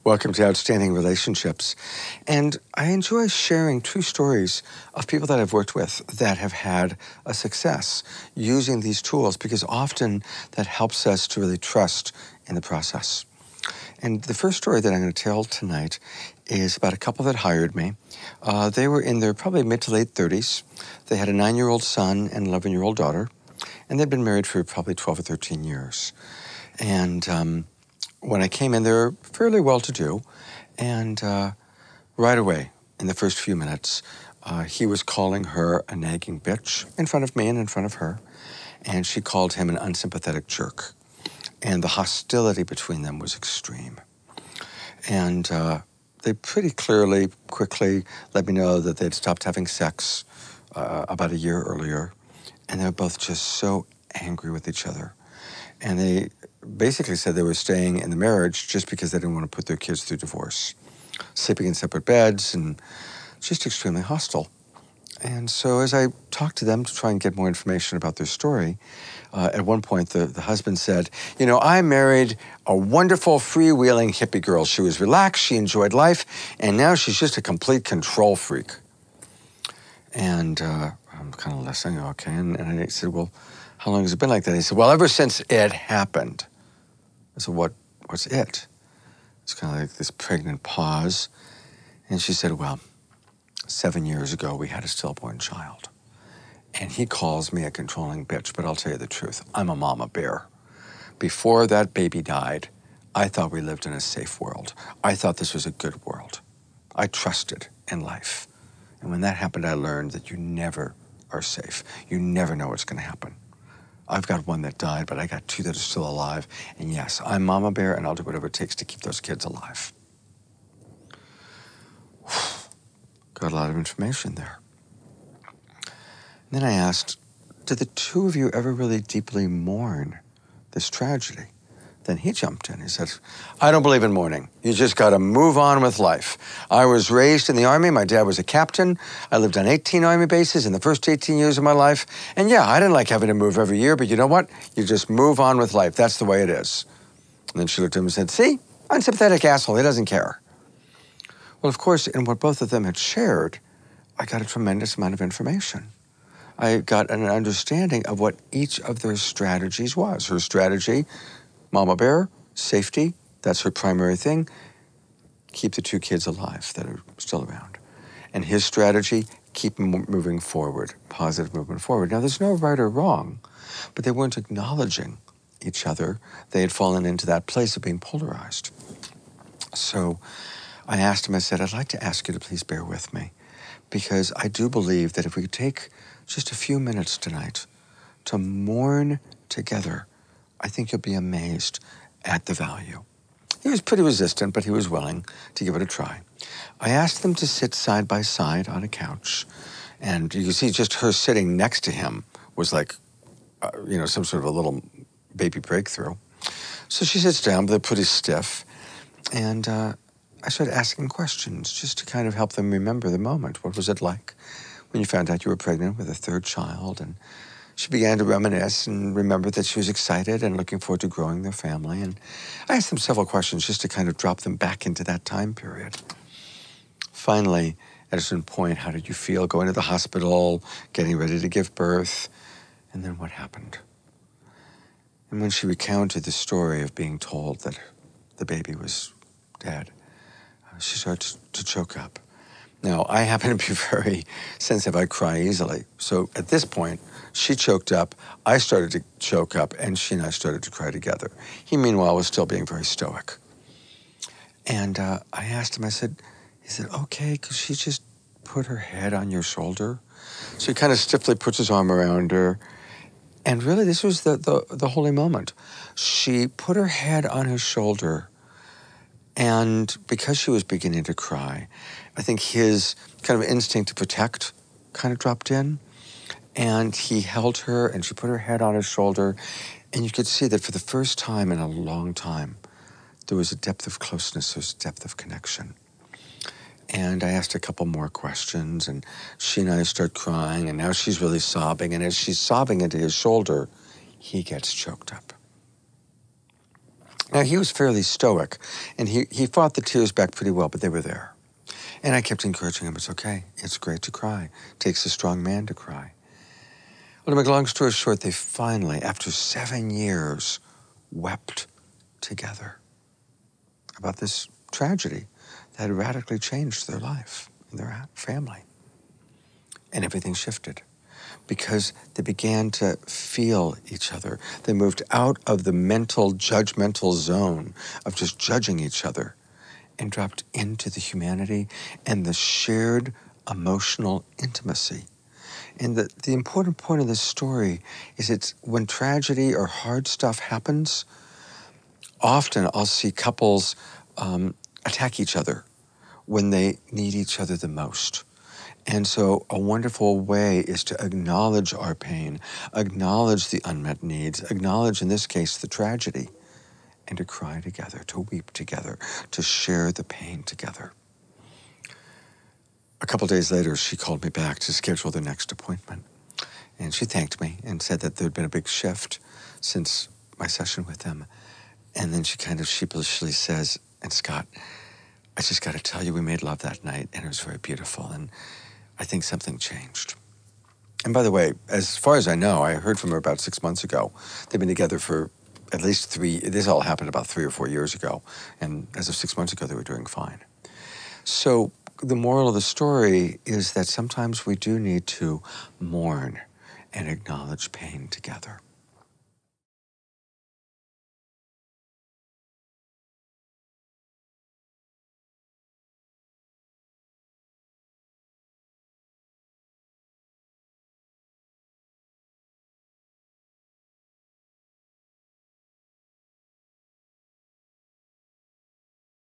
Welcome to Outstanding Relationships. And I enjoy sharing true stories of people that I've worked with that have had a success using these tools, because often that helps us to really trust in the process. And the first story that I'm going to tell tonight is about a couple that hired me. They were in their probably mid to late 30s. They had a 9-year-old son and an 11-year-old daughter, and they'd been married for probably 12 or 13 years. And when I came in, they were fairly well-to-do, and right away, in the first few minutes, he was calling her a nagging bitch in front of me and in front of her, and she called him an unsympathetic jerk. And the hostility between them was extreme. And they pretty clearly, quickly let me know that they'd stopped having sex about a year earlier, and they were both just so angry with each other. And they basically said they were staying in the marriage just because they didn't want to put their kids through divorce, sleeping in separate beds and just extremely hostile. And so as I talked to them to try and get more information about their story, at one point the husband said, you know, I married a wonderful freewheeling hippie girl. She was relaxed, she enjoyed life, and now she's just a complete control freak. And I'm kind of listening, okay, and I said, well, how long has it been like that? He said, well, ever since it happened. I said, what's it? It's kind of like this pregnant pause. And she said, well, 7 years ago, we had a stillborn child. And he calls me a controlling bitch, but I'll tell you the truth. I'm a mama bear. Before that baby died, I thought we lived in a safe world. I thought this was a good world. I trusted in life. And when that happened, I learned that you never are safe. You never know what's going to happen. I've got one that died, but I got 2 that are still alive. And yes, I'm mama bear, and I'll do whatever it takes to keep those kids alive. Got a lot of information there. And then I asked, did the two of you ever really deeply mourn this tragedy? Then he jumped in. He said, I don't believe in mourning. You just got to move on with life. I was raised in the Army. My dad was a captain. I lived on 18 Army bases in the first 18 years of my life. And yeah, I didn't like having to move every year, but you know what? You just move on with life. That's the way it is. And then she looked at him and said, see, unsympathetic asshole. He doesn't care. Well, of course, in what both of them had shared, I got a tremendous amount of information. I got an understanding of what each of their strategies was. Her strategy, mama bear, safety, that's her primary thing. Keep the 2 kids alive that are still around. And his strategy, keep moving forward, positive movement forward. Now, there's no right or wrong, but they weren't acknowledging each other. They had fallen into that place of being polarized. So I asked him, I said, I'd like to ask you to please bear with me, because I do believe that if we could take just a few minutes tonight to mourn together, I think you'll be amazed at the value. He was pretty resistant, but he was willing to give it a try. I asked them to sit side by side on a couch, and you can see just her sitting next to him was like, some sort of a little baby breakthrough. So she sits down, but they're pretty stiff, and I started asking questions just to kind of help them remember the moment. What was it like when you found out you were pregnant with a 3rd child? And she began to reminisce and remember that she was excited and looking forward to growing their family. And I asked them several questions just to kind of drop them back into that time period. Finally, at a certain point, how did you feel going to the hospital, getting ready to give birth? And then what happened? And when she recounted the story of being told that the baby was dead, she started to choke up. Now, I happen to be very sensitive. I cry easily. So at this point, she choked up, I started to choke up, and she and I started to cry together. He, meanwhile, was still being very stoic. And I asked him, he said, okay, could she just put her head on your shoulder? So he kind of stiffly puts his arm around her. And really, this was the holy moment. She put her head on his shoulder, and because she was beginning to cry, I think his kind of instinct to protect kind of dropped in. And he held her, and she put her head on his shoulder. And you could see that for the first time in a long time, there was a depth of closeness, there was a depth of connection. And I asked a couple more questions, and she and I start crying, and now she's really sobbing. And as she's sobbing into his shoulder, he gets choked up. Now, he was fairly stoic, and he fought the tears back pretty well, but they were there. And I kept encouraging him, it's okay, it's great to cry. It takes a strong man to cry. Well, to make a long story short, they finally, after 7 years, wept together about this tragedy that had radically changed their life and their family. And everything shifted because they began to feel each other. They moved out of the mental, judgmental zone of just judging each other and dropped into the humanity and the shared emotional intimacy. And the important point of this story is it's when tragedy or hard stuff happens, often I'll see couples attack each other when they need each other the most. And so a wonderful way is to acknowledge our pain, acknowledge the unmet needs, acknowledge, in this case, the tragedy, and to cry together, to weep together, to share the pain together. A couple days later, she called me back to schedule the next appointment. And she thanked me and said that there had been a big shift since my session with them. And then she kind of sheepishly says, and Scott, I just got to tell you, we made love that night, and it was very beautiful, and I think something changed. And by the way, as far as I know, I heard from her about 6 months ago. They've been together for at least this all happened about 3 or 4 years ago, and as of 6 months ago, they were doing fine. So the moral of the story is that sometimes we do need to mourn and acknowledge pain together.